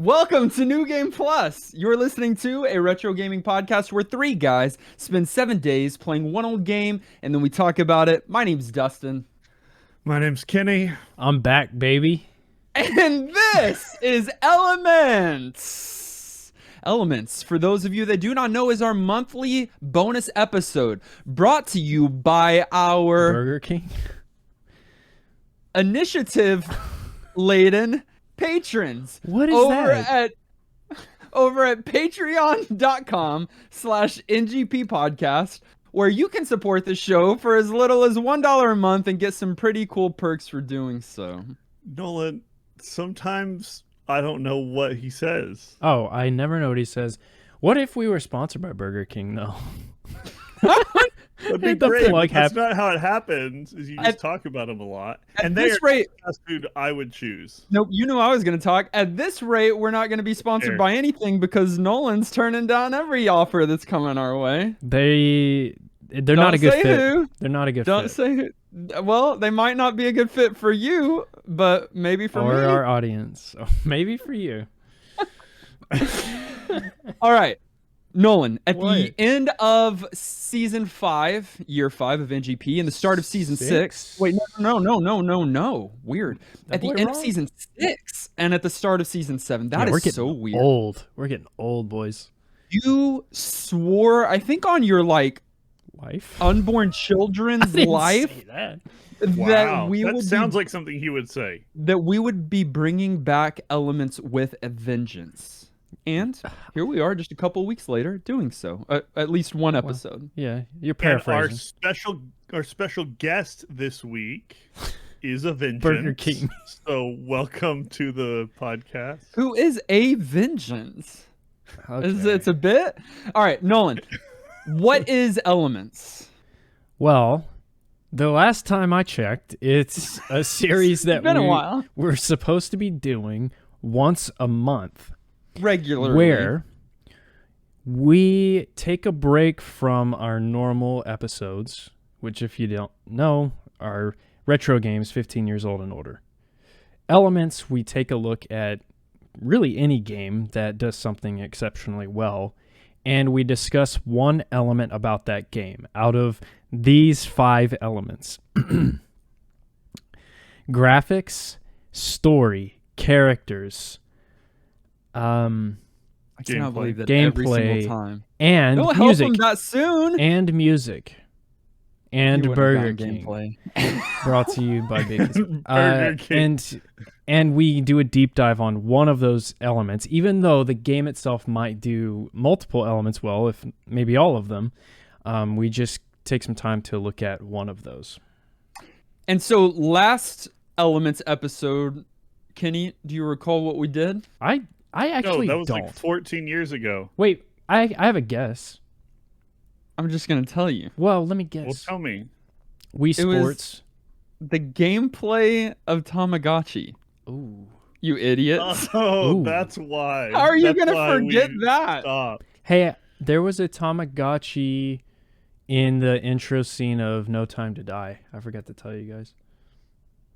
Welcome to New Game Plus. You're listening to a retro gaming podcast where three guys spend 7 days playing one old game and then we talk about it. My name's Dustin. My name's Kenny. I'm back, baby. And this is Elements. Elements, for those of you that do not know, is our monthly bonus episode brought to you by our Burger King. initiative-laden patrons. What is that? Over at patreon.com/NGP podcast, where you can support the show for as little as $1 a month and get some pretty cool perks for doing so. Nolan, sometimes I don't know what he says. Oh, I never know what he says. What if we were sponsored by Burger King, though? That'd be The great. plug But that's not how it happens. Is you just talk about them a lot, and they this are rate, the fast food I would choose. nope, you knew I was going to talk. At this rate, we're not going to be sponsored Fair. by anything because Nolan's turning down every offer that's coming our way. They're Don't not a good say fit. who. They're not a good Don't fit. say who. Well, they might not be a good fit for you, but maybe for Or me. our audience. So maybe for you. All right. Nolan, at What? the end of season 5, year 5 of NGP, and the start of season 6. Wait, no. Weird. At the We're end of wrong. season 6 and at the start of season 7. That Yeah, we're is getting so weird. old. We're getting old, boys. You swore, I think, on your Life? unborn I children's didn't life say that. Wow, that would sounds like something he would say. that we would be bringing back Elements with a vengeance. And here we are, just a couple weeks later, doing so. At least one episode. Yeah, you're And our paraphrasing. special guest this week is a vengeance. Burger King. So welcome to the podcast. Who is a vengeance? Okay. It's a bit. All right, Nolan. What is Elements? Well, the last time I checked, it's a series that Been a while. we're supposed to be doing once a month. Regularly. Where we take a break from our normal episodes, which, if you don't know, are retro games 15 years old and older. Elements, we take a look at really any game that does something exceptionally well, and we discuss one element about that game out of these 5 elements: graphics, story, characters, I cannot Gameplay. believe that every Gameplay. single time. and Don't help music, him that soon. and music, and You wouldn't have Burger gotten King. gameplay. Brought to you by Babies. Burger King. And we do a deep dive on one of those elements, even though the game itself might do multiple elements well, if maybe all of them. We just take some time to look at one of those. And so, last Elements episode, Kenny, do you recall what we did? I actually No, that was don't. like 14 years ago. Wait, I have a guess. I'm just gonna tell you. Well, let me guess. Well, tell me. Wii It was- Sports. The gameplay of Tamagotchi. Ooh. You idiots. Oh, Ooh. that's why. How are you That's gonna why forget we that? stopped. Hey, there was a Tamagotchi in the intro scene of No Time to Die. I forgot to tell you guys.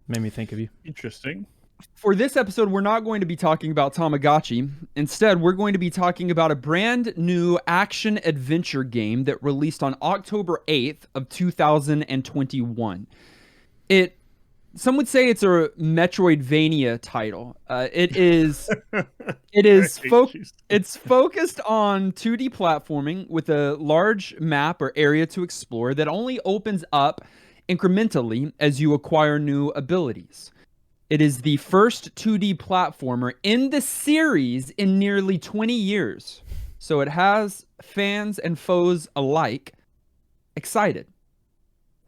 Made me think of you. Interesting. For this episode, we're not going to be talking about Tamagotchi. Instead, we're going to be talking about a brand new action adventure game that released on October 8th of 2021. Some would say it's a Metroidvania title. It is I hate you. it's focused on 2D platforming with a large map or area to explore that only opens up incrementally as you acquire new abilities. It is the first 2D platformer in the series in nearly 20 years. So it has fans and foes alike excited,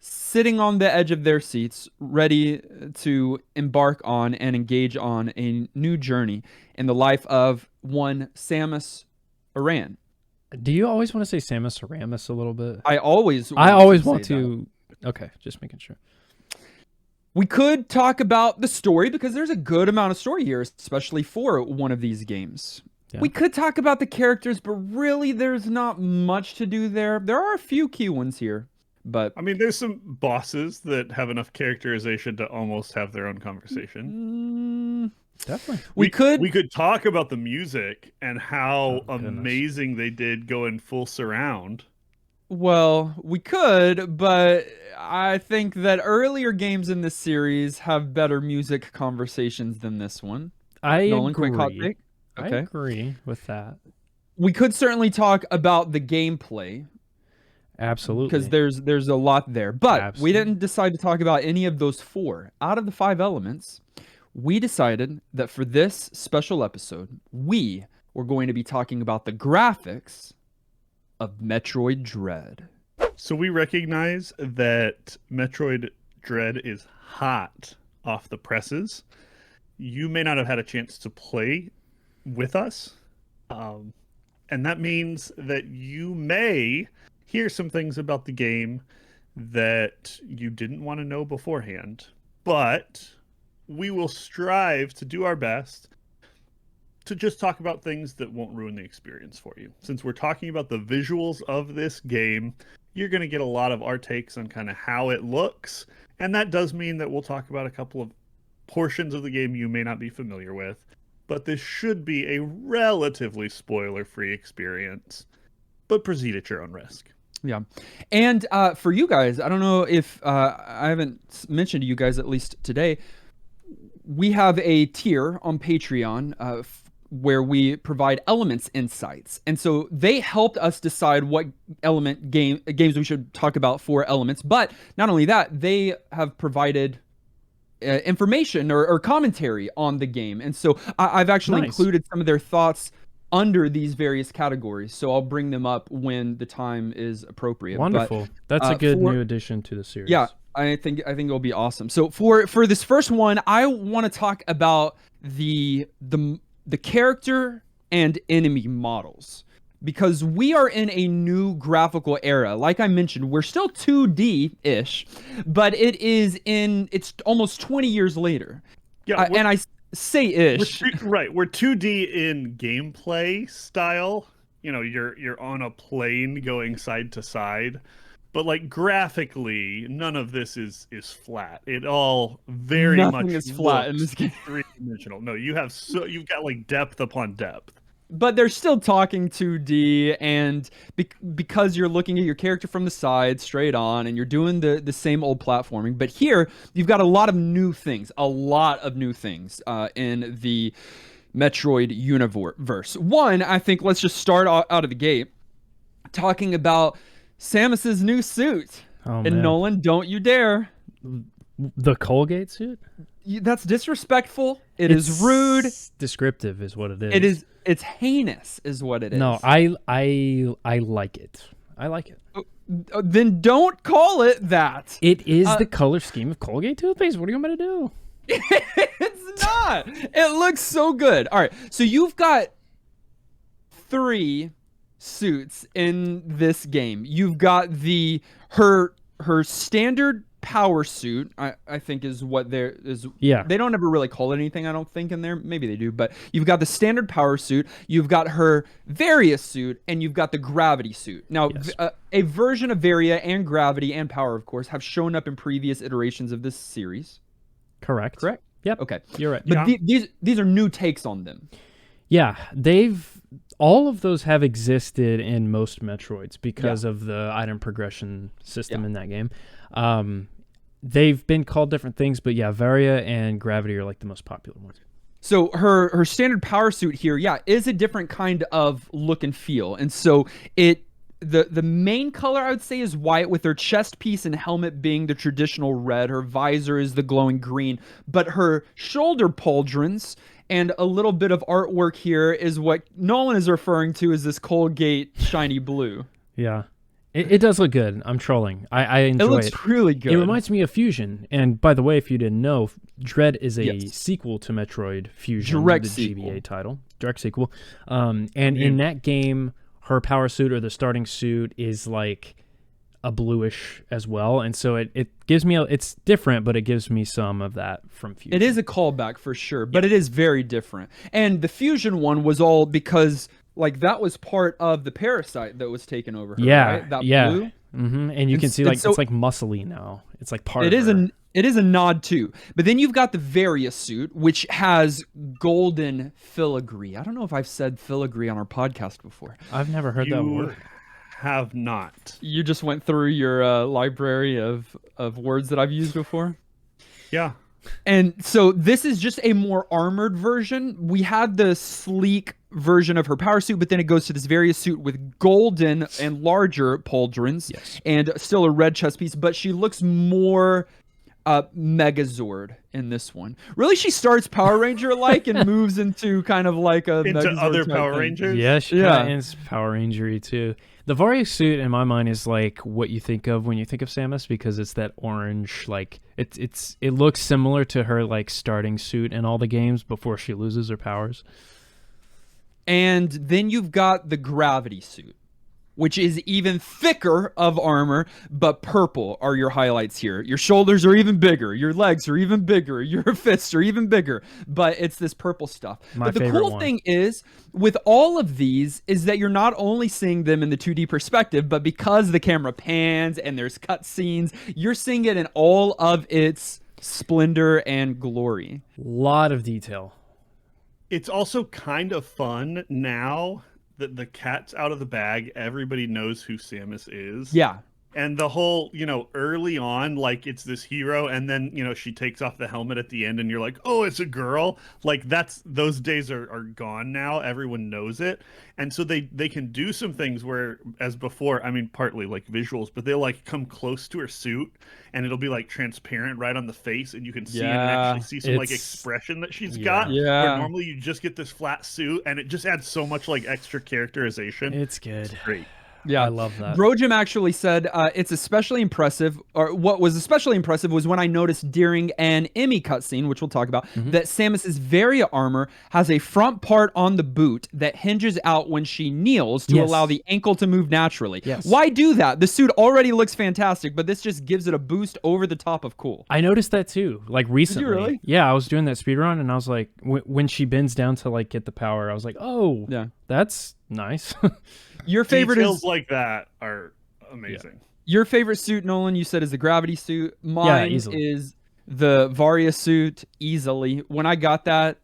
sitting on the edge of their seats, ready to embark on and engage on a new journey in the life of one Samus Aran. Do you always want to say Samus Aramis a little bit? I always want say that. to. Okay, just making sure. We could talk about the story because there's a good amount of story here, especially for one of these games. Yeah. We could talk about the characters, but really there's not much to do there. There are a few key ones here, but I mean, there's some bosses that have enough characterization to almost have their own conversation. Definitely. We could we could talk about the music and how Oh, goodness. amazing they did going full surround. Well, we could, but I think that earlier games in this series have better music conversations than this one. I Nolan, quick hot agree. take. I Okay. agree with that. We could certainly talk about the gameplay Absolutely. because there's a lot there. But we Absolutely. didn't decide to talk about any of those four. Out of the 5 elements, we decided that for this special episode, we were going to be talking about the graphics of Metroid Dread. So we recognize that Metroid Dread is hot off the presses. You may not have had a chance to play with us. And that means that you may hear some things about the game that you didn't want to know beforehand. But we will strive to do our best to just talk about things that won't ruin the experience for you. Since we're talking about the visuals of this game, you're going to get a lot of our takes on kind of how it looks. And that does mean that we'll talk about a couple of portions of the game you may not be familiar with. But this should be a relatively spoiler-free experience. But proceed at your own risk. Yeah. And for you guys, I don't know if I haven't mentioned to you guys, at least today, we have a tier on Patreon where we provide elements insights. And so they helped us decide what games we should talk about for elements. But not only that, they have provided information or commentary on the game. And so I've actually Nice. included some of their thoughts under these various categories. So I'll bring them up when the time is appropriate. Wonderful. That's a good new addition to the series. Yeah, I think it'll be awesome. So for this first one, I want to talk about the character and enemy models, because we are in a new graphical era. Like I mentioned, we're still 2D-ish, but it's almost 20 years later. Yeah, And I say ish. We're 2D in gameplay style. You know, you're on a plane going side to side, but like graphically, none of this is flat. It all very Nothing much is flat in looks this game. three-dimensional. No, you've got like depth upon depth. But they're still talking 2D, and because you're looking at your character from the side straight on, and you're doing the same old platforming. But here, you've got a lot of new things in the Metroid universe. One, I think let's just start out of the gate talking about Samus's new suit. Oh, And man. Nolan, don't you dare. The Colgate suit? That's disrespectful. It's rude. Descriptive is what it is. It's heinous is what it is. No, I like it. I like it. Then don't call it that. It is the color scheme of Colgate toothpaste. What do you want me to do? It's not. It looks so good. All right. So you've got 3 suits in this game. You've got her standard power suit, I think is what there is. Yeah. They don't ever really call it anything, I don't think, in there. Maybe they do, but you've got the standard power suit, you've got her Varia suit, and you've got the gravity suit. Now, Yes. a version of Varia and gravity and power, of course, have shown up in previous iterations of this series. Correct. Correct? Yep. Okay. You're right. But Yeah. these are new takes on them. Yeah, all of those have existed in most Metroids because of the item progression system in that game. They've been called different things, but yeah, Varia and Gravity are like the most popular ones. So her standard power suit here, is a different kind of look and feel. And so the main color I would say is white, with her chest piece and helmet being the traditional red. Her visor is the glowing green, but her shoulder pauldrons and a little bit of artwork here is what Nolan is referring to as this Colgate shiny blue. Yeah. It does look good. I'm trolling. I enjoy it. It looks really good. It reminds me of Fusion. And by the way, if you didn't know, Dread is a Yes. sequel to Metroid Fusion, Direct the sequel. GBA title. Direct sequel. And in that game, her power suit or the starting suit is like a bluish as well. And so it gives me, it's different, but it gives me some of that from Fusion. It is a callback for sure, but it is very different. And the Fusion one was all because like that was part of the parasite that was taken over her, Yeah, right? That yeah. blue. And you can see like so- it's like muscly now. It's like part It of is her. It is a nod too. But then you've got the Various suit, which has golden filigree. I don't know if I've said filigree on our podcast before. I've never heard that You word. have not. You just went through your library of words that I've used before. Yeah. And so this is just a more armored version. We had the sleek version of her power suit, but then it goes to this Various suit with golden and larger pauldrons, Yes. and still a red chest piece, but she looks more Megazord in this one. Really, she starts Power Ranger like and moves into kind of like a Into Megazord other type Power thing. Rangers? Yeah, she Yeah. kind of ends Power Rangery too. The Varia suit in my mind is like what you think of when you think of Samus, because it's that orange, like it looks similar to her like starting suit in all the games before she loses her powers. And then you've got the Gravity suit, which is even thicker of armor, but purple are your highlights here. Your shoulders are even bigger, your legs are even bigger, your fists are even bigger, but it's this purple stuff. My But the favorite cool one. thing is, with all of these, is that you're not only seeing them in the 2D perspective, but because the camera pans and there's cut scenes, you're seeing it in all of its splendor and glory. Lot of detail. It's also kind of fun now that the cat's out of the bag. Everybody knows who Samus is. Yeah. And the whole, early on, like it's this hero, and then, she takes off the helmet at the end, and you're like, oh, it's a girl. Like those days are gone now. Everyone knows it. And so they can do some things where, as before, I mean, partly like visuals, but they'll like come close to her suit, and it'll be like transparent right on the face, and you can see it and Yeah, actually see some like it's- expression that she's yeah. got. Yeah. Where normally you just get this flat suit, and it just adds so much like extra characterization. It's good. Great. Yeah, I love that. Brojim actually said it's especially impressive, or what was especially impressive was when I noticed during an Emmy cutscene, which we'll talk about, that Samus's Varia armor has a front part on the boot that hinges out when she kneels to Yes. allow the ankle to move naturally. Yes. Why do that? The suit already looks fantastic, but this just gives it a boost over the top of cool. I noticed that too, like recently. really? Yeah, I was doing that speed run, and I was like, when she bends down to like get the power, I was like, oh, Yeah. that's nice. Your favorite Details is like that are amazing. your favorite suit, Nolan. You said is the Gravity suit. Mine easily. is the Varia suit. Easily, when I got that,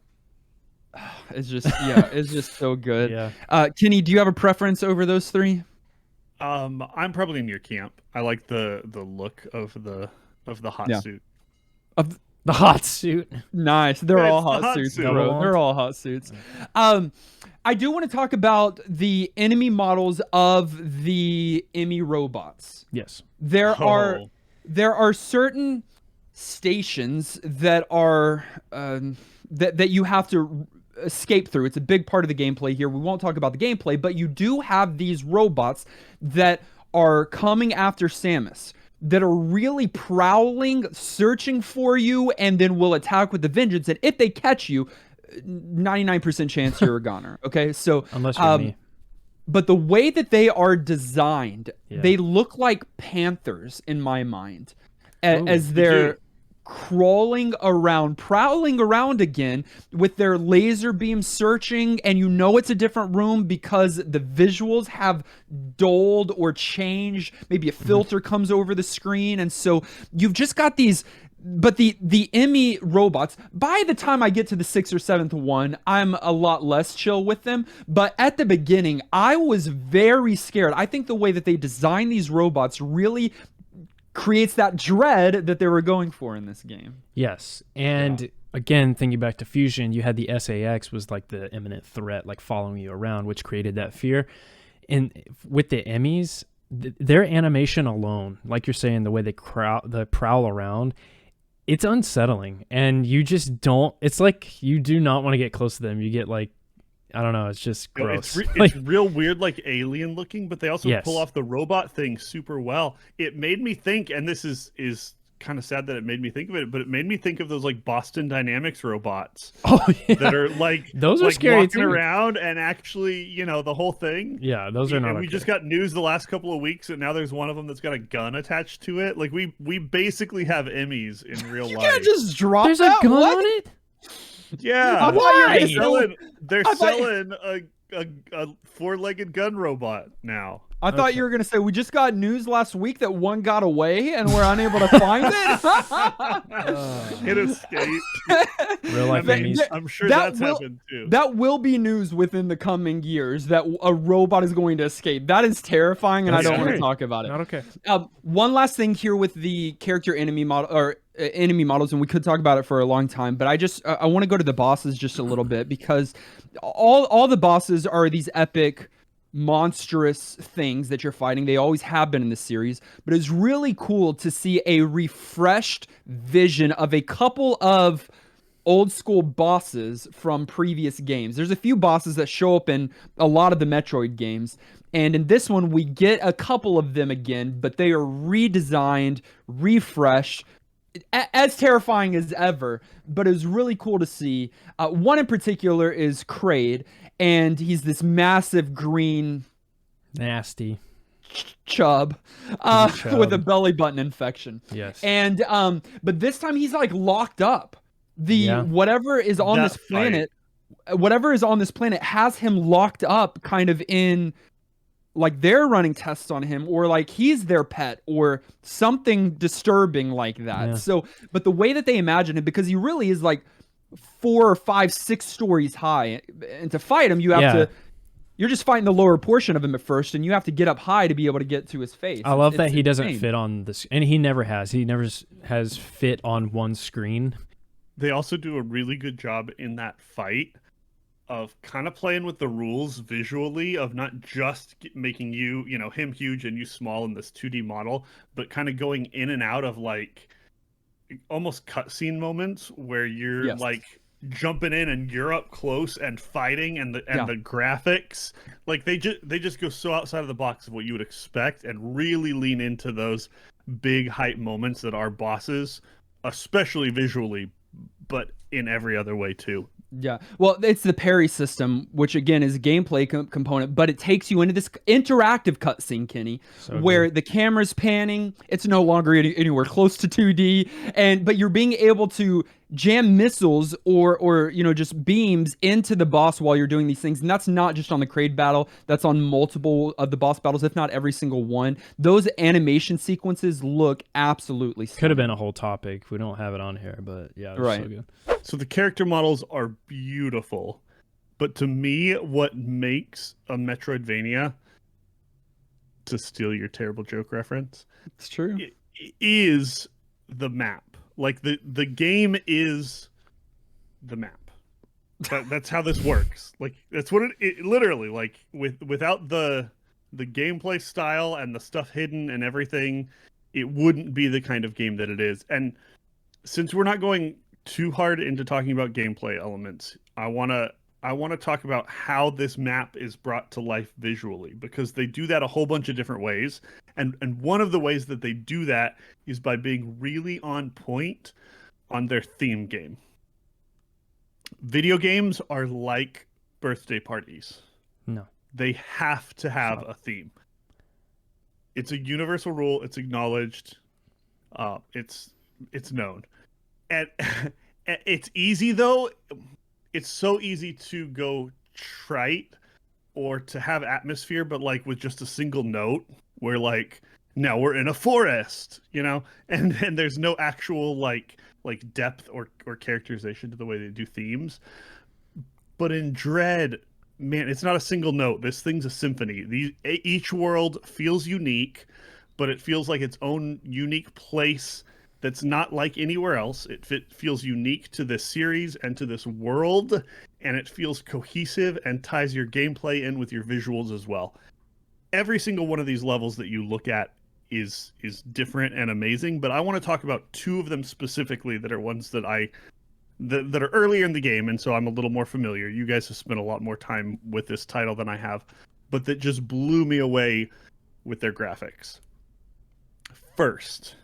it's just it's just so good. Yeah. Kenny, do you have a preference over those three? I'm probably in your camp. I like the look of the hot Yeah. suit. Of The hot suit. nice, they're It's all the hot hot suits, suit. bro. Double They're on. all hot suits. I do want to talk about the enemy models of the Emmy robots. Yes. There Oh. are certain stations that are that you have to escape through. It's a big part of the gameplay here. We won't talk about the gameplay, but you do have these robots that are coming after Samus, that are really prowling, searching for you, and then will attack with a vengeance. And if they catch you, 99% chance you're a goner. Okay, so Unless you're me. but the way that they are designed, Yeah. they look like panthers in my mind, Ooh, as they're crawling around, prowling around again with their laser beam searching, and you know it's a different room because the visuals have dulled or changed. Maybe a filter comes over the screen, and so you've just got these. But the Emmy robots, by the time I get to the 6th or 7th one, I'm a lot less chill with them. But at the beginning, I was very scared. I think the way that they design these robots really creates that dread that they were going for in this game. Yes. And again, thinking back to Fusion, you had the SAX was like the imminent threat, like following you around, which created that fear. And with the Emmys, their animation alone, like you're saying, the way they prowl around, it's unsettling. And you just don't, it's like you do not want to get close to them. You get like, I don't know, it's just gross. It's real weird, like alien looking, but they also Yes. pull off the robot thing super well. It made me think, and this is kind of sad that it made me think of it, but it made me think of those like Boston Dynamics robots Oh, yeah. that are like Those are like scary walking too. around and actually, the whole thing. Yeah, those are not And we okay. just got news the last couple of weeks, and now there's one of them that's got a gun attached to it. Like we basically have Emmys in real You life. can't just drop There's a that? gun What? on it? Yeah, I thought you were Why? gonna say- they're I thought- selling a four-legged gun robot now. I thought Okay. you were gonna say we just got news last week that one got away and we're unable to find it. It escaped. Real life That- enemies. I'm sure that that's will- happened too. That will be news within the coming years that a robot is going to escape. That is terrifying, and That's I don't want to scary. talk about it. Not okay. One last thing here with the character enemy model or enemy models, and we could talk about it for a long time, but I want to go to the bosses just a little bit because all the bosses are these epic, monstrous things that you're fighting. They always have been in the series, but it's really cool to see a refreshed vision of a couple of old school bosses from previous games. There's a few bosses that show up in a lot of the Metroid games, and in this one we get a couple of them again, but they are redesigned, refreshed, as terrifying as ever, but it was really cool to see. One in particular is Kraid, and he's this massive green Nasty. chub, Chub. with a belly button infection. Yes. And but this time he's like locked up. Yeah. Whatever is on That this planet has him locked up, kind of in, like, they're running tests on him, or like he's their pet, or something disturbing like that. Yeah. So, but the way that they imagine him, because he really is like 4 or 5, 6 stories high, and to fight him, you have Yeah. to. You're just fighting the lower portion of him at first, and you have to get up high to be able to get to his face. I love that It's he doesn't insane. fit on this, and he never has. He never has fit on one screen. They also do a really good job in that fight of kind of playing with the rules visually of not just making him huge and you small in this 2D model, but kind of going in and out of like almost cutscene moments where you're Yes. like jumping in and you're up close and fighting, and the Yeah. graphics, like they just go so outside of the box of what you would expect and really lean into those big hype moments that are bosses, especially visually, but in every other way too. Yeah. Well, it's the parry system, which again is a gameplay component, but it takes you into this interactive cutscene, Kenny, So where good. the camera's panning. It's no longer anywhere close to 2D, but you're being able to jam missiles or just beams into the boss while you're doing these things. And that's not just on the Kraid battle, that's on multiple of the boss battles, if not every single one. Those animation sequences look absolutely Could have stunning. been a whole topic. We don't have it on here, but yeah, it was so Right. good. So the character models are beautiful, but to me, what makes a Metroidvania, to steal your terrible joke reference, It's true. is the map. Like the game is the map. That's how this works. Like that's what it literally, like, without the gameplay style and the stuff hidden and everything, it wouldn't be the kind of game that it is. And since we're not going too hard into talking about gameplay elements, I want to talk about how this map is brought to life visually, because they do that a whole bunch of different ways. And one of the ways that they do that is by being really on point on their theme game. Video games are like birthday parties. No. They have to have a theme. It's a universal rule. It's acknowledged. It's known. And it's easy, though. It's so easy to go trite or to have atmosphere, but like with just a single note, where like, now we're in a forest, and there's no actual like depth or characterization to the way they do themes. But in Dread, man, it's not a single note. This thing's a symphony. Each world feels unique, but it feels like its own unique place that's not like anywhere else. It feels unique to this series and to this world, and it feels cohesive and ties your gameplay in with your visuals as well. Every single one of these levels that you look at is different and amazing, but I want to talk about 2 of them specifically that are ones that that are earlier in the game, and so I'm a little more familiar. You guys have spent a lot more time with this title than I have, but that just blew me away with their graphics. First,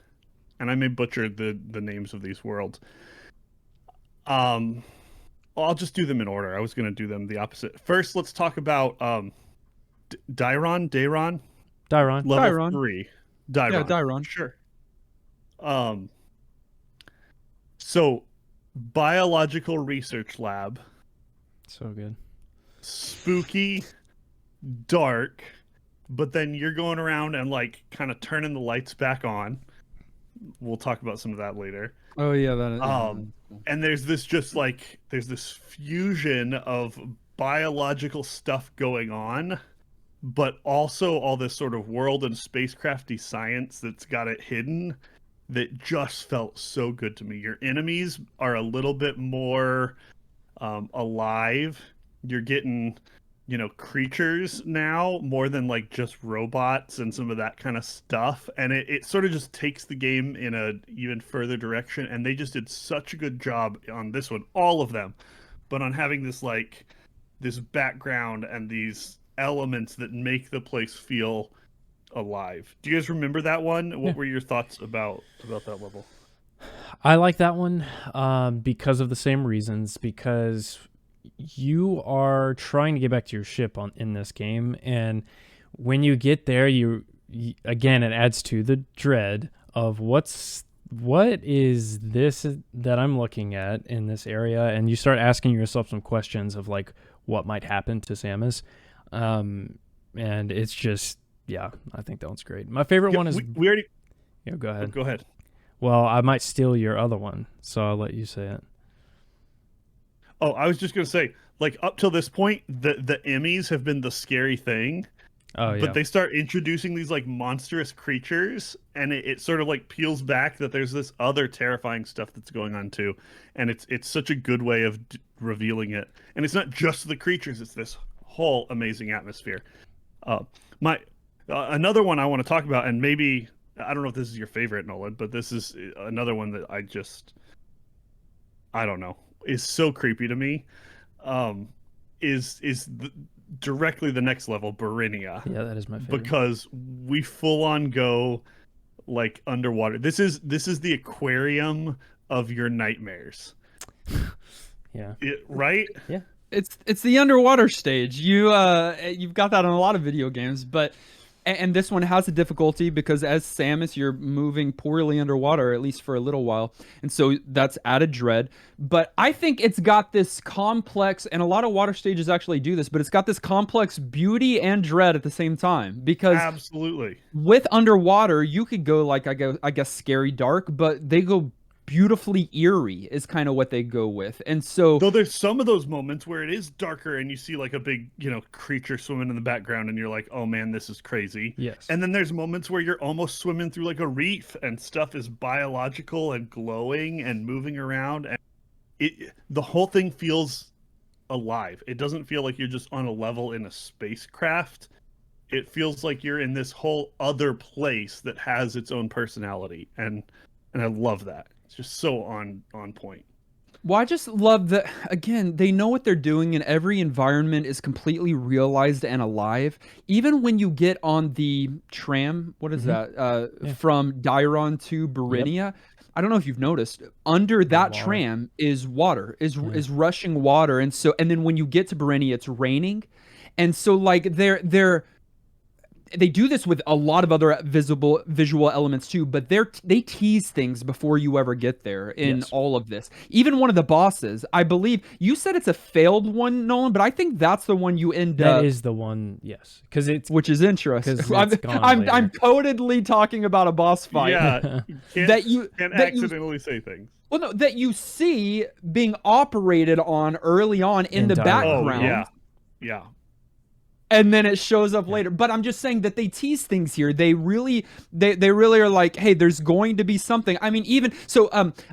and I may butcher the names of these worlds. Well, I'll just do them in order. I was going to do them the opposite. First, let's talk about Dairon. Dairon. Level Dairon. 3. Dairon. Yeah, Dairon. Sure. So, biological research lab. So good. Spooky, dark, but then you're going around and like kind of turning the lights back on. We'll talk about some of that later. Oh yeah, that is. And there's this fusion of biological stuff going on, but also all this sort of world and spacecrafty science that's got it hidden that just felt so good to me. Your enemies are a little bit more alive. You're getting, creatures now more than like just robots and some of that kind of stuff. And it sort of just takes the game in a even further direction. And they just did such a good job on this one, all of them, but on having this background and these elements that make the place feel alive. Do you guys remember that one? What were your thoughts about that level? I like that one because of the same reasons, because you are trying to get back to your ship in this game, and when you get there, you again, it adds to the dread of what is this that I'm looking at in this area, and you start asking yourself some questions of like what might happen to Samus, and it's just, yeah, I think that one's great. My favorite one is we already. Yeah, go ahead. Go ahead. Well, I might steal your other one, so I'll let you say it. Oh, I was just gonna say, like, up till this point, the Emmys have been the scary thing. Oh, yeah. But they start introducing these like monstrous creatures, and it sort of like peels back that there's this other terrifying stuff that's going on too, and it's such a good way of revealing it. And it's not just the creatures; it's this whole amazing atmosphere. Another one I want to talk about, and maybe I don't know if this is your favorite, Nolan, but this is another one that I don't know, is so creepy to me. Directly the next level, Barinia. Yeah, that is my favorite. Because we full on go like underwater. This is the aquarium of your nightmares. Yeah. Right? Yeah. It's the underwater stage. You've got that on a lot of video games, but and this one has a difficulty because as Samus, you're moving poorly underwater, at least for a little while. And so that's added dread. But I think it's got this complex, and a lot of water stages actually do this, but it's got this complex beauty and dread at the same time. Because absolutely, with underwater, you could go like, I guess scary dark, but they go beautifully eerie is kind of what they go with. And so though there's some of those moments where it is darker and you see like a big creature swimming in the background and you're like, oh man, this is crazy. Yes. And then there's moments where you're almost swimming through like a reef and stuff is biological and glowing and moving around, and the whole thing feels alive. It doesn't feel like you're just on a level in a spacecraft. It feels like you're in this whole other place that has its own personality, and I love that. It's just so on point. Well, I just love that, again, they know what they're doing, and every environment is completely realized and alive. Even when you get on the tram, what is that? From Dairon to Barinia. Yep. I don't know if you've noticed, under that tram is water, is rushing water. And then when you get to Barinia, it's raining. And so like they do this with a lot of other visual elements too, but they tease things before you ever get there in all of this. Even one of the bosses, I believe you said it's a failed one, Nolan, but I think that's the one you end up. That is the one, yes, which is interesting. I'm codedly talking about a boss fight. Yeah, you can't accidentally say things. Well, no, that you see being operated on early on in the background. Oh, yeah. And then it shows up later. But I'm just saying that they tease things here. They really are like, hey, there's going to be something. I mean, even so,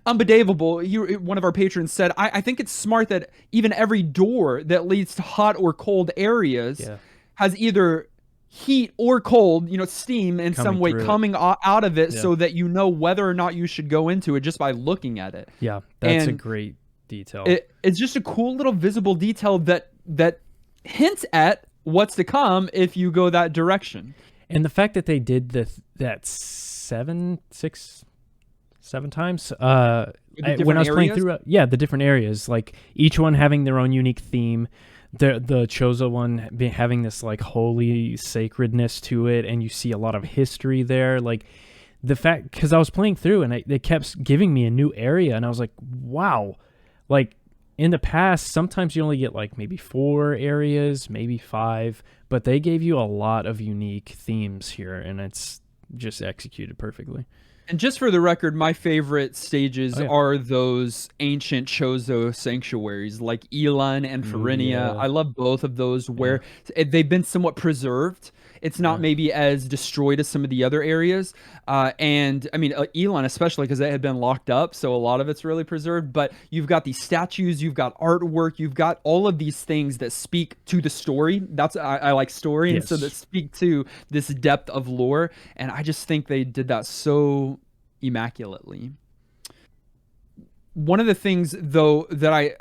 Unbedavable, one of our patrons said, I think it's smart that even every door that leads to hot or cold areas has either heat or cold, steam in some way coming out of it, so that you know whether or not you should go into it just by looking at it. Yeah, that's a great detail. It's just a cool little visible detail that hints at what's to come if you go that direction. And the fact that they did that seven times when I was playing through the different areas, like each one having their own unique theme, the Chozo one having this like holy sacredness to it, and you see a lot of history there. Like the fact, because I was playing through and they kept giving me a new area, and I was like, wow, like in the past, sometimes you only get like maybe 4 areas, maybe 5, but they gave you a lot of unique themes here, and it's just executed perfectly. And just for the record, my favorite stages Oh, yeah. are those ancient Chozo sanctuaries like Elan and Phrynia. Yeah. I love both of those where they've been somewhat preserved. It's not Yeah. maybe as destroyed as some of the other areas. And I mean, Elan especially because it had been locked up. So a lot of it's really preserved. But you've got these statues, you've got artwork, you've got all of these things that speak to the story. I like story. And so Yes. that speak to this depth of lore. And I just think they did that so immaculately. One of the things though that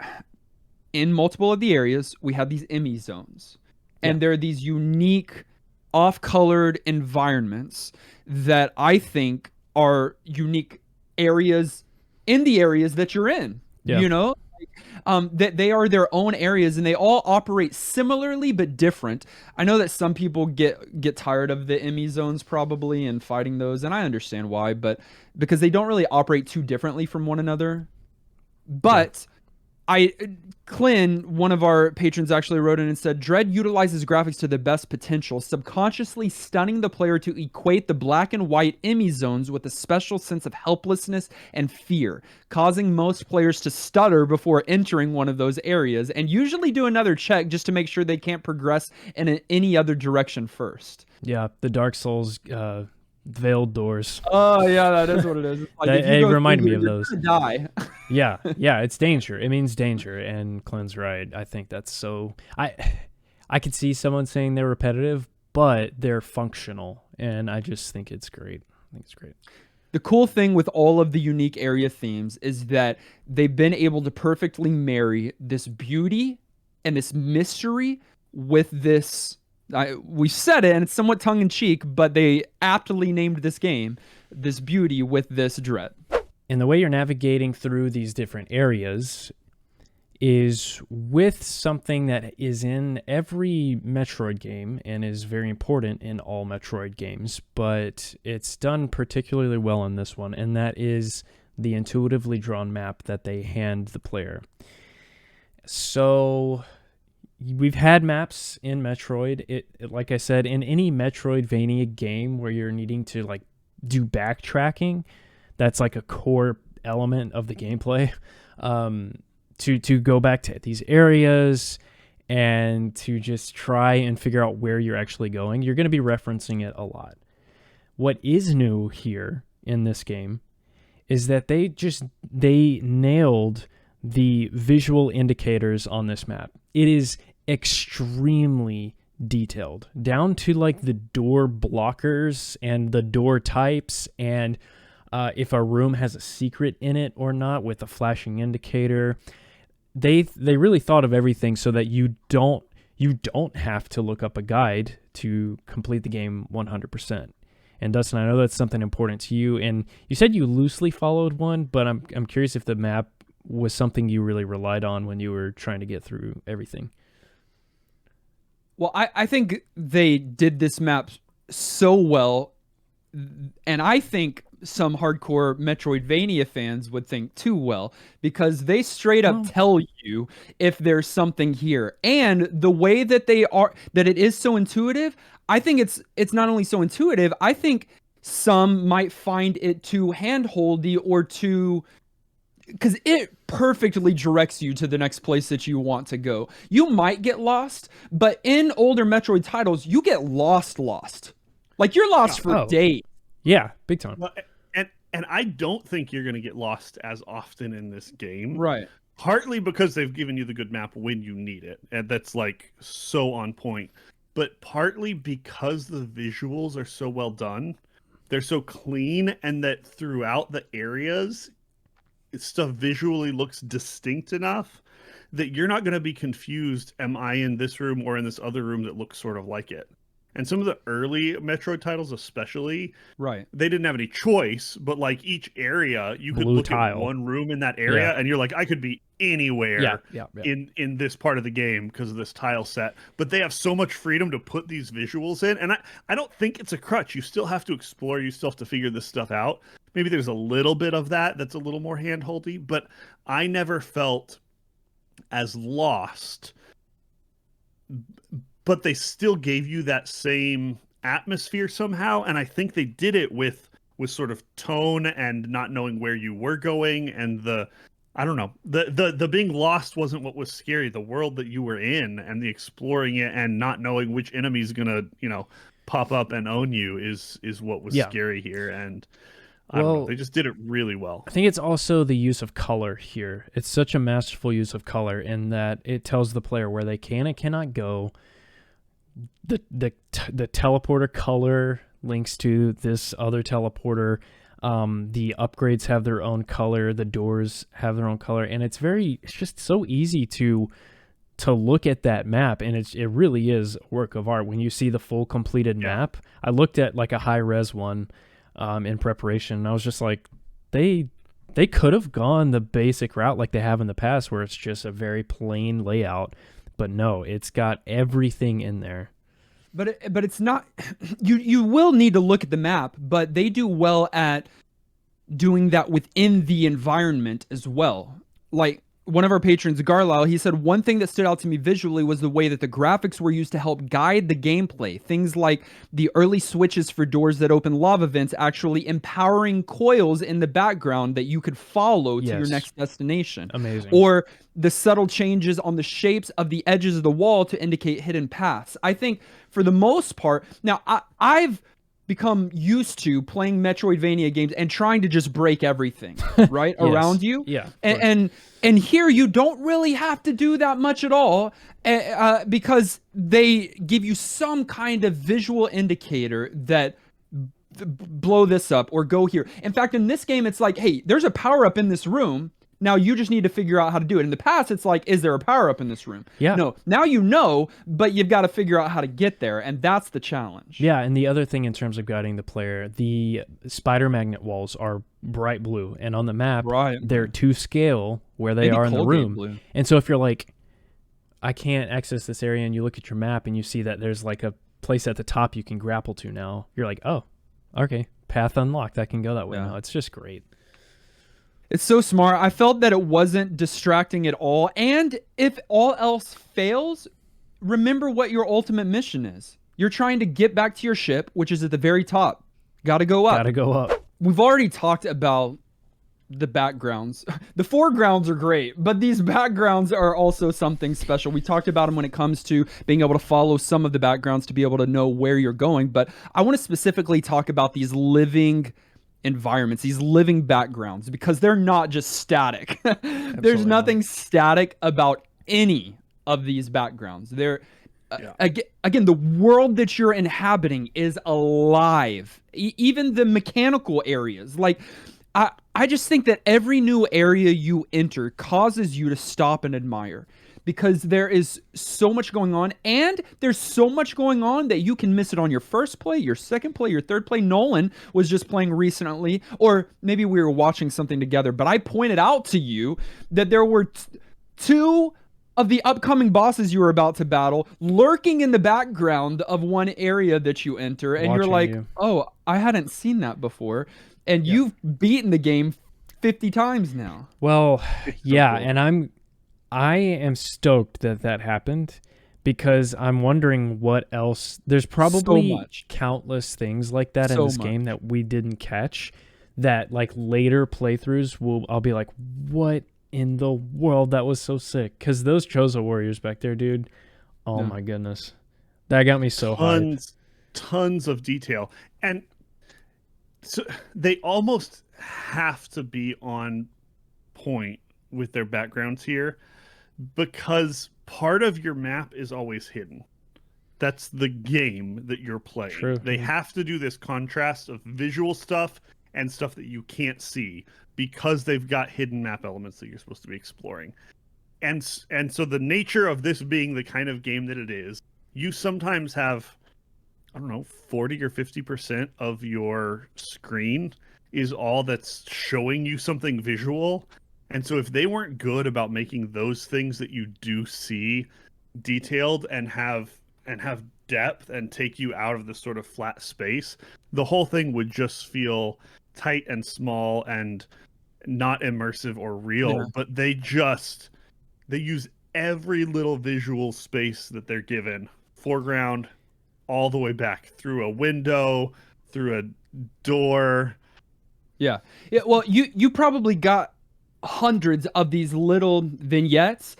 in multiple of the areas we have these Emmy zones, and there are these unique off-colored environments that I think are unique areas in the areas that you're in. Yeah. You know, that they are their own areas and they all operate similarly but different. I know that some people get tired of the Emmy zones probably and fighting those, and I understand why, but because they don't really operate too differently from one another. But Clint, one of our patrons, actually wrote in and said, Dread utilizes graphics to the best potential, subconsciously stunning the player to equate the black and white Emmy zones with a special sense of helplessness and fear, causing most players to stutter before entering one of those areas, and usually do another check just to make sure they can't progress in any other direction first. Yeah, the Dark Souls veiled doors. Oh, yeah, that is what it is. It's like, if you It go reminded through me of here, those. you're gonna die. Yeah, it's danger. It means danger, and Clint's right. I think that's so. I could see someone saying they're repetitive, but they're functional, and I just think it's great. I think it's great. The cool thing with all of the unique area themes is that they've been able to perfectly marry this beauty and this mystery with this. We said it, and it's somewhat tongue-in-cheek, but they aptly named this game this beauty with this dread. And the way you're navigating through these different areas is with something that is in every Metroid game and is very important in all Metroid games, but it's done particularly well in this one, and that is the intuitively drawn map that they hand the player. So we've had maps in Metroid. It like I said, in any Metroidvania game where you're needing to like do backtracking, that's like a core element of the gameplay. To go back to these areas and to just try and figure out where you're actually going, you're going to be referencing it a lot. What is new here in this game is that they nailed the visual indicators on this map. It is extremely detailed, down to like the door blockers and the door types, and if a room has a secret in it or not with a flashing indicator. They really thought of everything so that you don't have to look up a guide to complete the game 100%. And Dustin, I know that's something important to you, and you said you loosely followed one, but I'm curious if the map was something you really relied on when you were trying to get through everything. Well, I think they did this map so well, and I think some hardcore Metroidvania fans would think too well, because they straight up tell you if there's something here. And the way that it is so intuitive, I think it's not only so intuitive, I think some might find it too handholdy or too, because it perfectly directs you to the next place that you want to go. You might get lost, but in older Metroid titles, you get lost. Like, you're lost for days. Yeah, big time. Well, and I don't think you're going to get lost as often in this game. Right. Partly because they've given you the good map when you need it, and that's like so on point. But partly because the visuals are so well done, they're so clean, and that throughout the areas, stuff visually looks distinct enough that you're not going to be confused. Am I in this room or in this other room that looks sort of like it? And some of the early Metroid titles, especially, right, they didn't have any choice, but like each area, you could Blue look tile. at one room in that area, and you're like, I could be anywhere in this part of the game because of this tile set. But they have so much freedom to put these visuals in, and I don't think it's a crutch. You still have to explore. You still have to figure this stuff out. Maybe there's a little bit of that's a little more handholdy, but I never felt as Lost, but they still gave you that same atmosphere somehow, and I think they did it with sort of tone and not knowing where you were going, and I don't know, the being lost wasn't what was scary. The world that you were in and the exploring it and not knowing which enemy's gonna, pop up and own you is what was scary here. And I don't know, they just did it really well. I think it's also the use of color here. It's such a masterful use of color in that it tells the player where they can and cannot go. The teleporter color links to this other teleporter. The upgrades have their own color. The doors have their own color, and it's just so easy to look at that map, and it really is a work of art when you see the full completed map. I looked at like a high res one in preparation, and I was just like, they could have gone the basic route like they have in the past, where it's just a very plain layout. But no, it's got everything in there. But it's not. You will need to look at the map, but they do well at doing that within the environment as well. Like one of our patrons, Garlisle, he said one thing that stood out to me visually was the way that the graphics were used to help guide the gameplay. Things like the early switches for doors that open lava vents actually empowering coils in the background that you could follow to your next destination. Amazing. Or the subtle changes on the shapes of the edges of the wall to indicate hidden paths. I think for the most part, now I've become used to playing Metroidvania games and trying to just break everything right around you. Yeah. And here you don't really have to do that much at all because they give you some kind of visual indicator that blow this up or go here. In fact, in this game, it's like, hey, there's a power up in this room. Now you just need to figure out how to do it. In the past, it's like, is there a power up in this room? Yeah. No. Now you know, but you've got to figure out how to get there, and that's the challenge. Yeah, and the other thing in terms of guiding the player, the spider magnet walls are bright blue, and on the map, they're to scale where they are in the room. Blue. And so if you're like, I can't access this area, and you look at your map and you see that there's like a place at the top you can grapple to now, you're like, oh, okay, path unlocked. I can go that way now. It's just great. It's so smart. I felt that it wasn't distracting at all. And if all else fails, remember what your ultimate mission is. You're trying to get back to your ship, which is at the very top. Gotta go up. Gotta go up. We've already talked about the backgrounds. The foregrounds are great, but these backgrounds are also something special. We talked about them when it comes to being able to follow some of the backgrounds to be able to know where you're going. But I want to specifically talk about these living environments, these living backgrounds, because they're not just static. There's nothing static about any of these backgrounds. They're again, the world that you're inhabiting is alive. Even the mechanical areas. Like I just think that every new area you enter causes you to stop and admire, because there is so much going on, and there's so much going on that you can miss it on your first play, your second play, your third play. Nolan was just playing recently, or maybe we were watching something together, but I pointed out to you that there were two of the upcoming bosses you were about to battle lurking in the background of one area that you enter, and you're like, oh, I hadn't seen that before. And you've beaten the game 50 times now. Well, yeah, cool. And I am stoked that happened, because I'm wondering what else. There's probably countless things like that in this game that we didn't catch, that like later playthroughs I'll be like, what in the world? That was so sick. Because those Chozo warriors back there, dude, oh my goodness. That got me so hyped. Tons of detail. And so they almost have to be on point with their backgrounds here, because part of your map is always hidden. That's the game that you're playing. True. They have to do this contrast of visual stuff and stuff that you can't see, because they've got hidden map elements that you're supposed to be exploring. And so the nature of this being the kind of game that it is, you sometimes have, I don't know, 40 or 50% of your screen is all that's showing you something visual. And so if they weren't good about making those things that you do see detailed and have depth and take you out of the sort of flat space, the whole thing would just feel tight and small and not immersive or real. But they use every little visual space that they're given, foreground all the way back through a window, through a door. Yeah. Yeah. Well, you probably got hundreds of these little vignettes.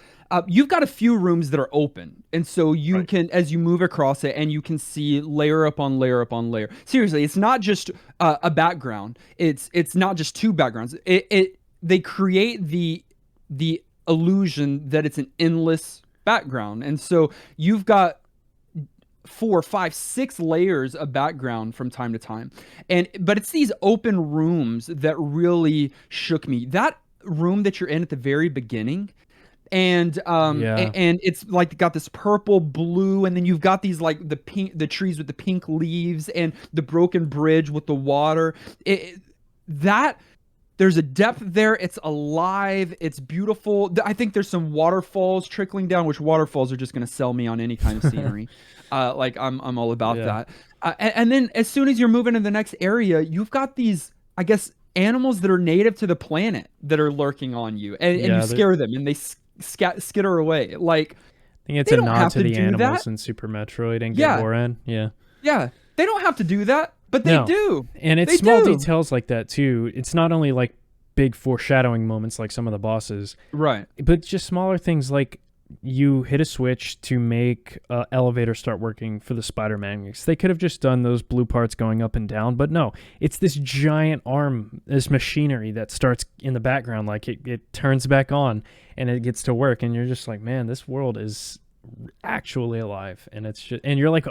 You've got a few rooms that are open, and so you Right. can, as you move across it, and you can see layer upon layer upon layer. Seriously, it's not just a background. It's not just two backgrounds. They create the illusion that it's an endless background, and so you've got 4, 5, 6 layers of background from time to time. But it's these open rooms that really shook me. That room that you're in at the very beginning, Yeah. and it's like got this purple blue, and then you've got these like the trees with the pink leaves and the broken bridge with the water. That there's a depth there. It's alive. It's beautiful. I think there's some waterfalls trickling down, which waterfalls are just going to sell me on any kind of scenery. Like I'm all about Yeah. that. And then as soon as you're moving to the next area, you've got these, I guess, animals that are native to the planet that are lurking on you, and Yeah, you scare them, and they skitter away. Like I think it's they a don't nod have to to the do animals that. in Super Metroid and Yeah. Get Goran. Yeah. Yeah, they don't have to do that, but they No. do. And it's They small do. details like that too. It's not only like big foreshadowing moments like some of the bosses, Right. but just smaller things like you hit a switch to make elevator start working for the spider magnets. They could have just done those blue parts going up and down, but no, it's this giant arm, this machinery that starts in the background, like it turns back on and it gets to work, and you're just like, man, this world is actually alive, and it's just, and you're like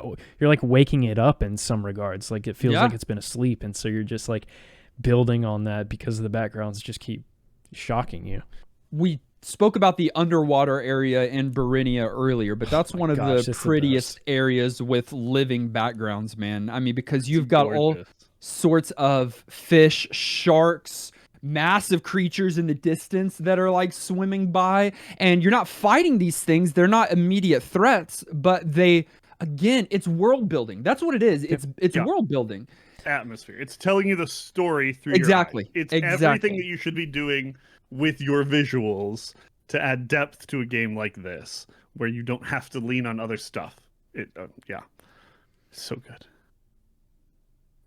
waking it up in some regards, like it feels Yeah. like it's been asleep, and so you're just like building on that because the backgrounds just keep shocking you. We spoke about the underwater area in Barinia earlier, but that's one of gosh, the it's the prettiest best. areas with living backgrounds, man. I mean, because you've got all Gorgeous. sorts of fish, sharks, massive creatures in the distance that are like swimming by, and you're not fighting these things. They're not immediate threats, but they, again, it's world building. That's what it is. It's Yeah. world building. Atmosphere. It's telling you the story through Exactly. your eyes. It's Exactly. everything that you should be doing with your visuals to add depth to a game like this, where you don't have to lean on other stuff. Yeah, so good.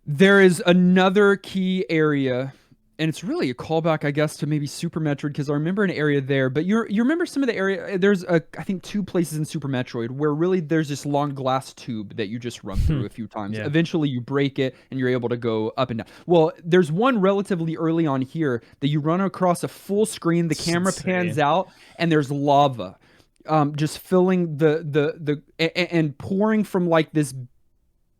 There is another key area, and it's really a callback, I guess, to maybe Super Metroid, because I remember an area there. But you remember some of the area? There's I think 2 places in Super Metroid where really there's this long glass tube that you just run through a few times. Yeah. Eventually, you break it, and you're able to go up and down. Well, there's one relatively early on here that you run across a full screen. The It's camera insane. pans out, and there's lava, just filling and pouring from like this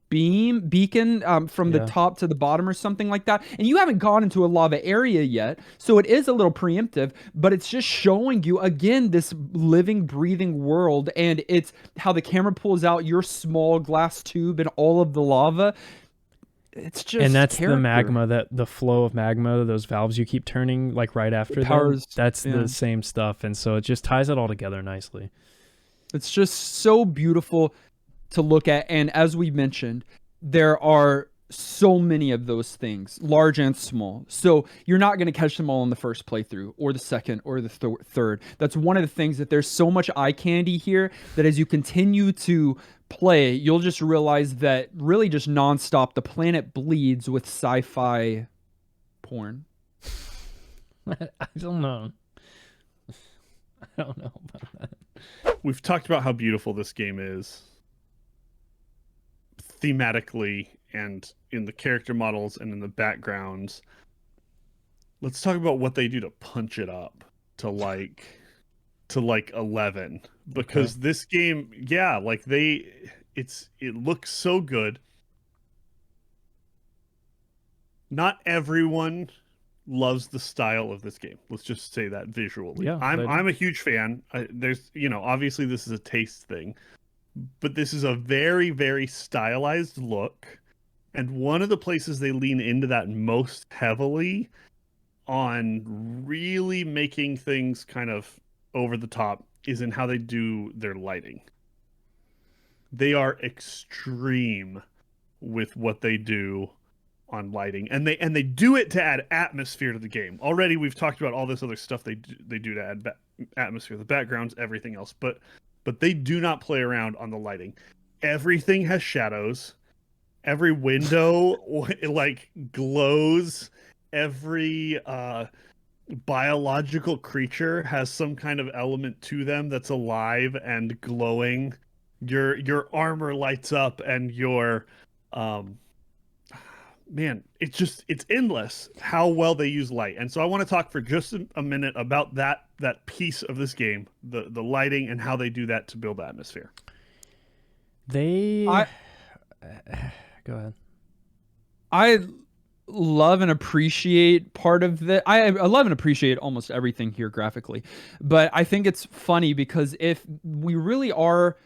beacon from the Yeah. top to the bottom or something like that, and you haven't gone into a lava area yet, so it is a little preemptive, but it's just showing you again this living, breathing world, and it's how the camera pulls out your small glass tube and all of the lava. It's just And that's character. the magma, that the flow of magma, those valves you keep turning like right after them. powers- That's yeah. the same stuff, and so it just ties it all together nicely. It's just so beautiful to look at. And as we mentioned, there are so many of those things, large and small. So you're not going to catch them all in the first playthrough or the second or the third. That's one of the things, that there's so much eye candy here that as you continue to play, you'll just realize that really just nonstop, the planet bleeds with sci-fi porn. I don't know. I don't know about that. We've talked about how beautiful this game is thematically and in the character models and in the backgrounds. Let's talk about what they do to punch it up to like 11, because this game, yeah, like it looks so good. Not everyone loves the style of this game. Let's just say that visually. Yeah, they do. I'm a huge fan. There's, obviously this is a taste thing, but this is a very, very stylized look. And one of the places they lean into that most heavily on really making things kind of over the top is in how they do their lighting. They are extreme with what they do on lighting, and they do it to add atmosphere to the game. Already we've talked about all this other stuff they do to add atmosphere, the backgrounds, everything else, but they do not play around on the lighting. Everything has shadows. Every window like glows. Every biological creature has some kind of element to them that's alive and glowing. Your armor lights up, and your man, it's endless how well they use light. And so I want to talk for just a minute about that piece of this game, the lighting and how they do that to build atmosphere. Go ahead. I love and appreciate part of the I love and appreciate almost everything here graphically, but I think it's funny because if we really are,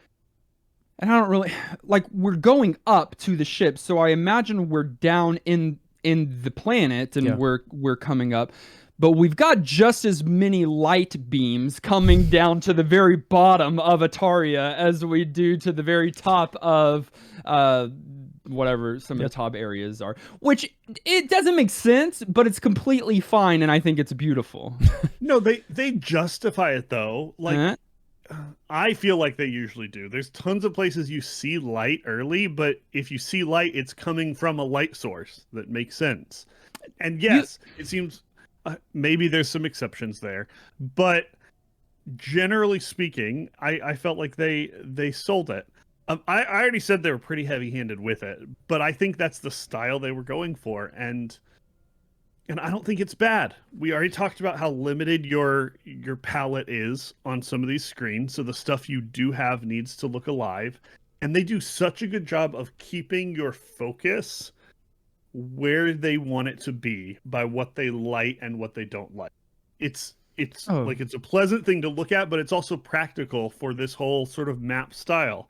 and I don't really like, we're going up to the ship, so I imagine we're down in the planet and we're coming up, but we've got just as many light beams coming down to the very bottom of Ataria as we do to the very top of whatever some of the top areas are, which it doesn't make sense, but it's completely fine, and I think it's beautiful. No, they justify it though. Like I feel like they usually do. There's tons of places you see light early, but if you see light, it's coming from a light source that makes sense. And yes, it seems maybe there's some exceptions there, but generally speaking, I felt like they sold it. I already said they were pretty heavy-handed with it, but I think that's the style they were going for, and I don't think it's bad. We already talked about how limited your palette is on some of these screens, so the stuff you do have needs to look alive, and they do such a good job of keeping your focus where they want it to be by what they light and what they don't like. It's like it's a pleasant thing to look at, but it's also practical for this whole sort of map style.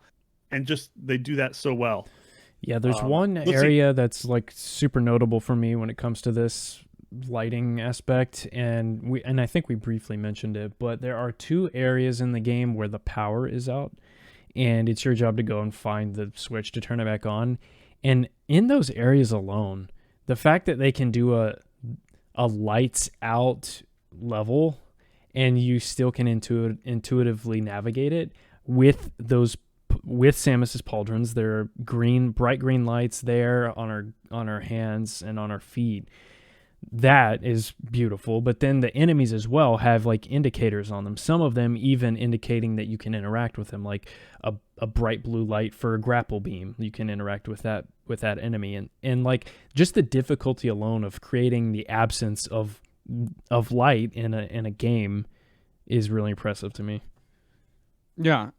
And just they do that so well. Yeah, there's one area that's like super notable for me when it comes to this lighting aspect, and I think we briefly mentioned it, but there are two areas in the game where the power is out, and it's your job to go and find the switch to turn it back on. And in those areas alone, the fact that they can do a lights out level and you still can intuitively navigate it with Samus's pauldrons. There are bright green lights there on our hands and on our feet. That is beautiful. But then the enemies as well have like indicators on them. Some of them even indicating that you can interact with them, like a bright blue light for a grapple beam. You can interact with that enemy, and like just the difficulty alone of creating the absence of light in a game is really impressive to me. Yeah,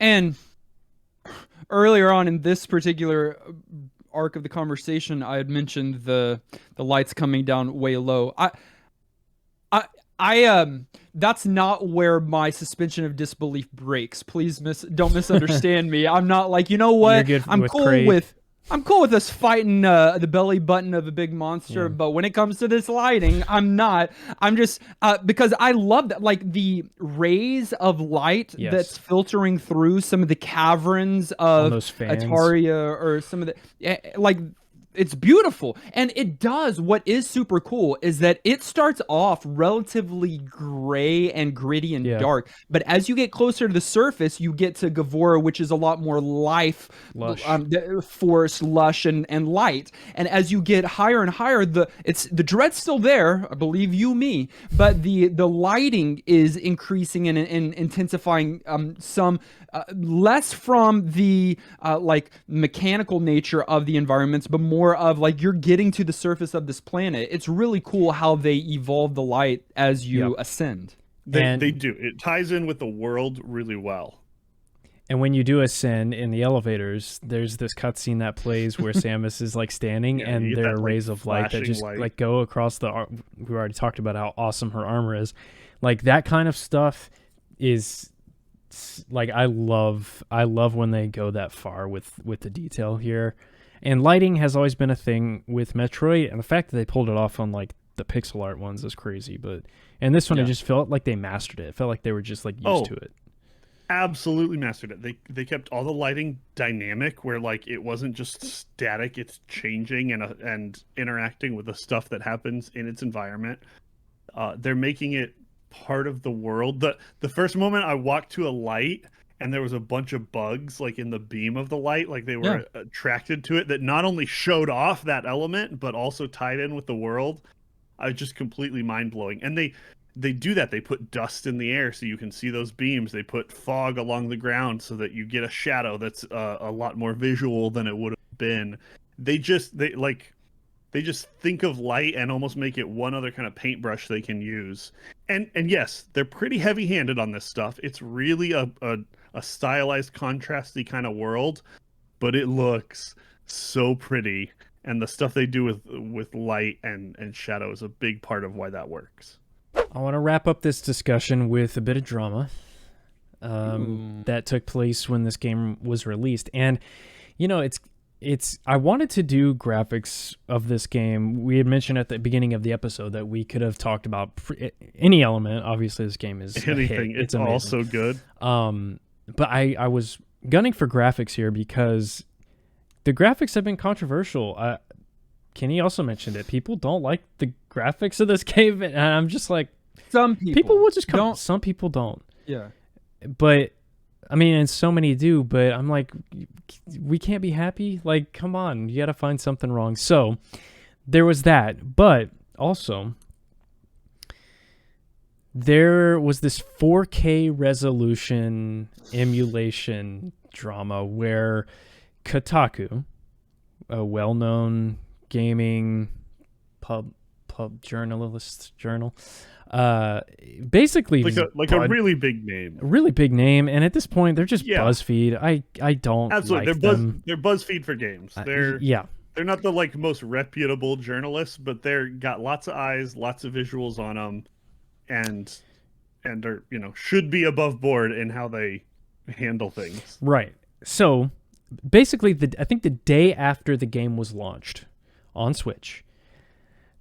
and earlier on in this particular arc of the conversation, I had mentioned the lights coming down way low. I that's not where my suspension of disbelief breaks. Please don't misunderstand me. I'm not like, you know what? I'm cool with us fighting the belly button of a big monster, but when it comes to this lighting, I'm not. I'm just because I love that, like the rays of light that's filtering through some of the caverns of Ataria, or some of the like. It's beautiful, and it does. What is super cool is that it starts off relatively gray and gritty and dark, but as you get closer to the surface, you get to Gavora, which is a lot more lush, forest, lush, and light. And as you get higher and higher, the dread's still there, I believe you me, but the lighting is increasing and intensifying. Some less from the like mechanical nature of the environments, but more of like you're getting to the surface of this planet. It's really cool how they evolve the light as you ascend. They do. It ties in with the world really well. And when you do ascend in the elevators, there's this cutscene that plays where Samus is like standing, and there are rays of light that just like go across we already talked about how awesome her armor is. Like that kind of stuff is like I love when they go that far with the detail here. And lighting has always been a thing with Metroid, and the fact that they pulled it off on like the pixel art ones is crazy. But and this one, it just felt like they mastered it. It felt like they were just like used to it. absolutely mastered it. They kept all the lighting dynamic, where like it wasn't just static; it's changing and interacting with the stuff that happens in its environment. They're making it part of the world. The first moment I walked to a light and there was a bunch of bugs like in the beam of the light, like they were attracted to it, that not only showed off that element but also tied in with the world. I was just completely mind-blowing. And they do that. They put dust in the air so you can see those beams. They put fog along the ground so that you get a shadow that's a lot more visual than it would have been. They just think of light and almost make it one other kind of paintbrush they can use. And yes, they're pretty heavy-handed on this stuff. It's really a stylized, contrasty kind of world, but it looks so pretty. And the stuff they do with light and shadow is a big part of why that works. I want to wrap up this discussion with a bit of drama that took place when this game was released. And, you know, I wanted to do graphics of this game. We had mentioned at the beginning of the episode that we could have talked about any element. Obviously, this game is anything. It's also good. But I was gunning for graphics here because the graphics have been controversial. Kenny also mentioned it. People don't like the graphics of this game, and I'm just like, some people will just come. Some people don't. Yeah. But I mean, and so many do. But I'm like, we can't be happy. Like, come on, you got to find something wrong. So there was that, but also there was this 4K resolution emulation drama where Kotaku, a well-known gaming pub journalist journal, basically like a really big name. And at this point they're just BuzzFeed. I don't absolutely like they're BuzzFeed for games. They're not the like most reputable journalists, but they're got lots of eyes, lots of visuals on them, and are, you know, should be above board in how they handle things. Right. So basically, I think the day after the game was launched on Switch,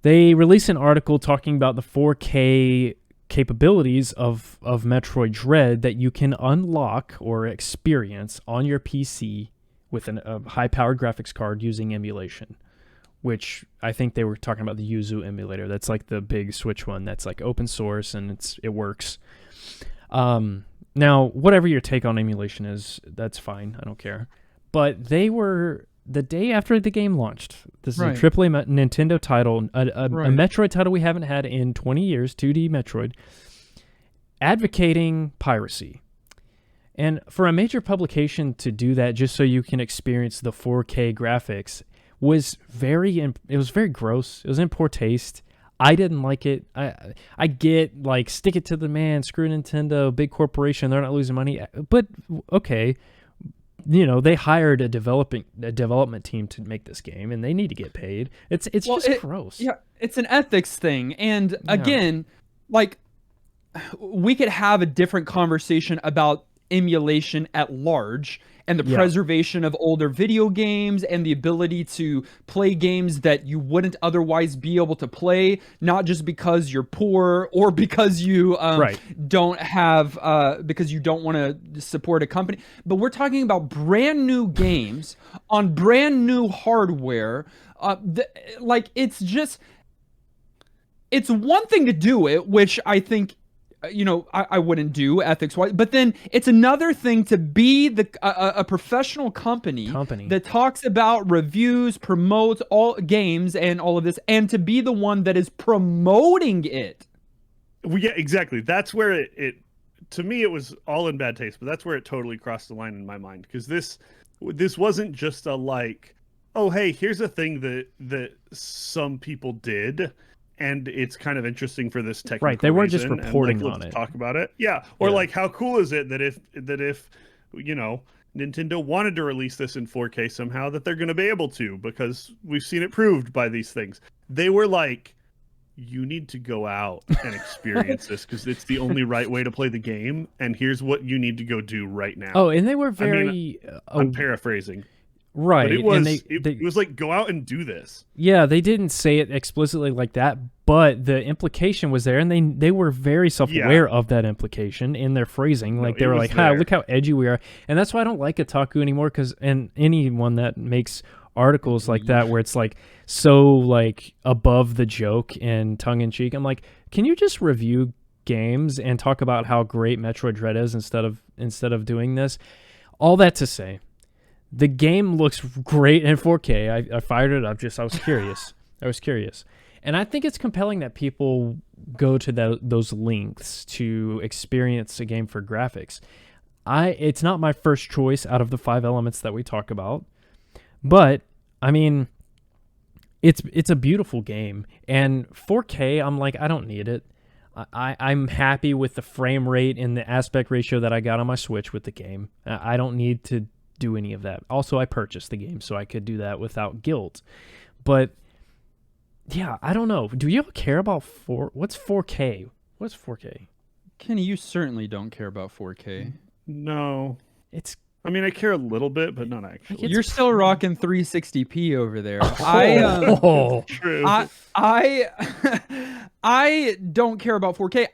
they released an article talking about the 4K capabilities of Metroid Dread that you can unlock or experience on your PC with a high-powered graphics card using emulation, which I think they were talking about the Yuzu emulator. That's like the big Switch one that's like open source and it works. Now, whatever your take on emulation is, that's fine. I don't care. But they were, the day after the game launched, this is a AAA Nintendo title, a Metroid title we haven't had in 20 years, 2D Metroid, advocating piracy. And for a major publication to do that just so you can experience the 4K graphics was very gross. It was in poor taste. I didn't like it. I get, like, stick it to the man, screw Nintendo, big corporation, they're not losing money. But okay, you know, they hired a development team to make this game, and they need to get paid. It's just gross. Yeah, it's an ethics thing. And again, like, we could have a different conversation about emulation at large and the preservation of older video games and the ability to play games that you wouldn't otherwise be able to play, not just because you're poor or because you don't have because you don't want to support a company. But we're talking about brand new games on brand new hardware. Like, it's one thing to do it, which I think, you know, I wouldn't do ethics-wise, but then it's another thing to be a professional company that talks about reviews, promotes all games and all of this, and to be the one that is promoting it. Well, yeah, exactly. That's where it to me, it was all in bad taste, but that's where it totally crossed the line in my mind, because this wasn't just a like, oh, hey, here's a thing that some people did, and it's kind of interesting for this technical right. They weren't reason, just reporting and, like, on it. Talk about it, or like, how cool is it that if you know, Nintendo wanted to release this in 4K somehow, that they're going to be able to, because we've seen it proved by these things. They were like, you need to go out and experience this because it's the only right way to play the game, and here's what you need to go do right now. Oh, and they were very... I'm paraphrasing. Right. But it was and it was like, go out and do this. Yeah, they didn't say it explicitly like that, but the implication was there, and they were very self-aware of that implication in their phrasing. Like, they were like, "Hi, look how edgy we are," and that's why I don't like Otaku anymore. And anyone that makes articles like that where it's like so like above the joke and tongue in cheek, I'm like, can you just review games and talk about how great Metroid Dread is instead of doing this? All that to say, the game looks great in 4K. I fired it up. I was curious. And I think it's compelling that people go to those lengths to experience a game for graphics. It's not my first choice out of the 5 elements that we talk about, but I mean, it's a beautiful game. And 4K, I'm like, I don't need it. I'm happy with the frame rate and the aspect ratio that I got on my Switch with the game. I don't need to do any of that. Also, I purchased the game, so I could do that without guilt. But yeah, I don't know. Do you care about what's 4K? What's 4K? Kenny, you certainly don't care about 4K. No. I mean, I care a little bit, but not actually. You're still rocking 360p over there. True. I don't care about 4K.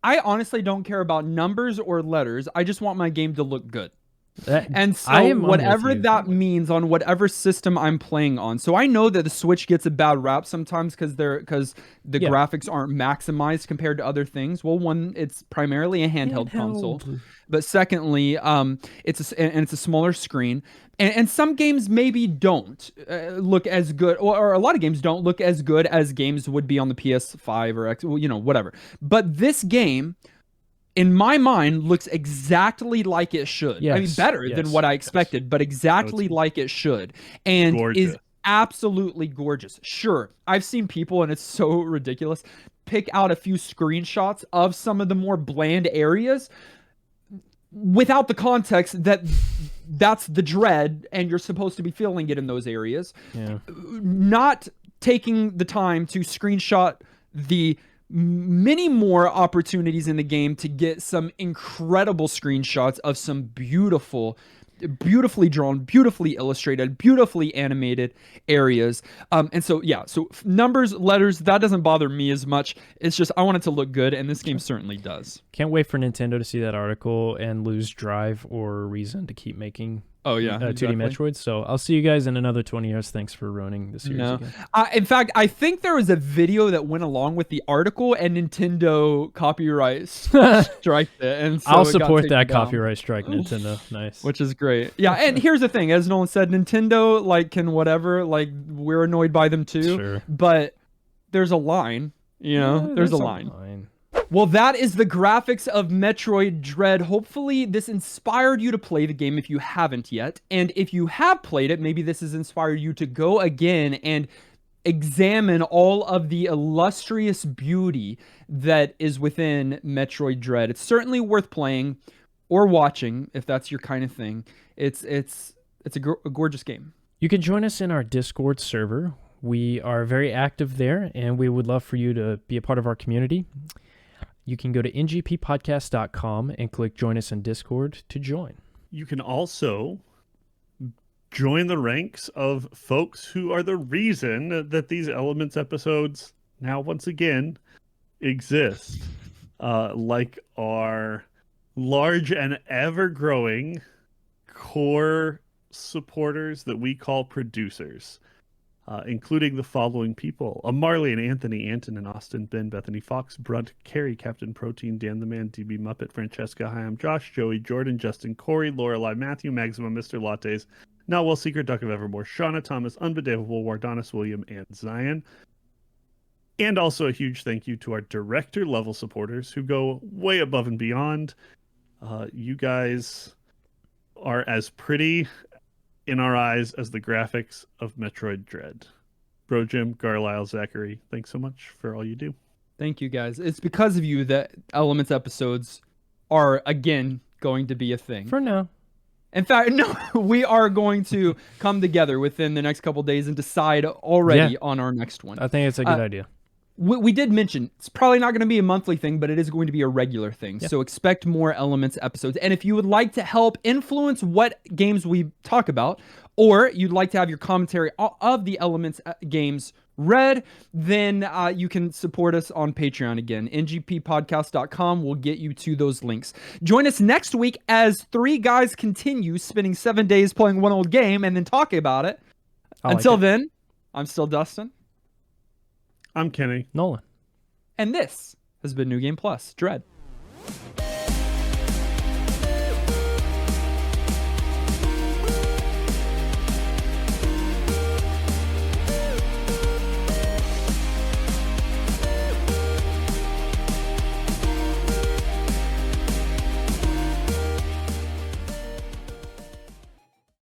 I honestly don't care about numbers or letters. I just want my game to look good. And so whatever that means on whatever system I'm playing on. So I know that the Switch gets a bad rap sometimes because the graphics aren't maximized compared to other things. Well, one, it's primarily a handheld console, but secondly, it's a smaller screen, and some games maybe don't look as good, or a lot of games don't look as good as games would be on the PS5 or X, whatever. But this game, in my mind, looks exactly like it should. Yes, I mean, better than what I expected, but exactly like it should. And is absolutely gorgeous. Sure, I've seen people, and it's so ridiculous, pick out a few screenshots of some of the more bland areas without the context that that's the Dread, and you're supposed to be feeling it in those areas. Yeah. Not taking the time to screenshot the many more opportunities in the game to get some incredible screenshots of some beautifully drawn, beautifully illustrated, beautifully animated areas. And so, yeah, so numbers, letters, that doesn't bother me as much. It's just I want it to look good, and this game certainly does. Can't wait for Nintendo to see that article and lose drive or reason to keep making 2D Metroids. So I'll see you guys in another 20 years. Thanks for ruining the series again. In fact, I think there was a video that went along with the article, and Nintendo copyright striked it. And so I'll support that copyright strike, Nintendo. Nice. Which is great. Yeah, and here's the thing. As Nolan said, Nintendo, can whatever. We're annoyed by them too. Sure. But there's a line. There's a line. Well, that is the graphics of Metroid Dread. Hopefully, this inspired you to play the game if you haven't yet. And if you have played it, maybe this has inspired you to go again and examine all of the illustrious beauty that is within Metroid Dread. It's certainly worth playing or watching if that's your kind of thing. It's a gorgeous game. You can join us in our Discord server. We are very active there, and we would love for you to be a part of our community. You can go to ngppodcast.com and click Join Us in Discord to join. You can also join the ranks of folks who are the reason that these Elements episodes now once again exist. Like our large and ever-growing core supporters that we call producers. Including the following people: Marley and Anthony, Anton and Austin, Ben, Bethany, Fox, Brunt, Carrie, Captain Protein, Dan the Man, DB Muppet, Francesca, hi, I'm Josh, Joey, Jordan, Justin, Corey, Lorelai, Matthew, Maximum, Mr. Lattes, Not Well Secret, Duck of Evermore, Shauna, Thomas, Unbedevable, Wardonis, William, and Zion. And also a huge thank you to our director level supporters who go way above and beyond. You guys are as pretty in our eyes as the graphics of Metroid Dread. Bro Jim, Garlisle, Zachary, thanks so much for all you do. Thank you, guys. It's because of you that Elements episodes are, again, going to be a thing. For now. In fact, no, we are going to come together within the next couple days and decide already on our next one. I think it's a good idea. we did mention it's probably not going to be a monthly thing, but it is going to be a regular thing. Yeah. So expect more Elements episodes. And if you would like to help influence what games we talk about, or you'd like to have your commentary of the Elements games read, then you can support us on Patreon again. ngppodcast.com will get you to those links. Join us next week as three guys continue spending 7 days playing one old game and then talking about it. Until then, I'm still Dustin. I'm Kenny. Nolan. And this has been New Game Plus. Dread.